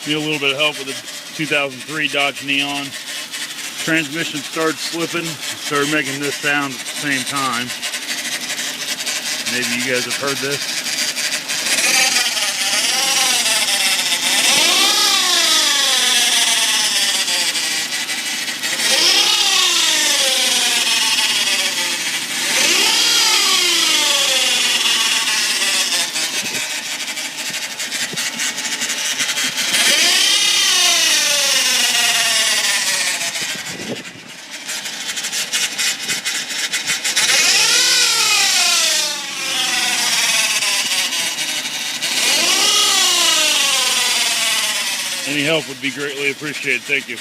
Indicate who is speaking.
Speaker 1: Need a little bit of help with the 2003 Dodge Neon. Transmission started slipping, started making this sound at the same time. Maybe you guys have heard this. Any help would be greatly appreciated. Thank you.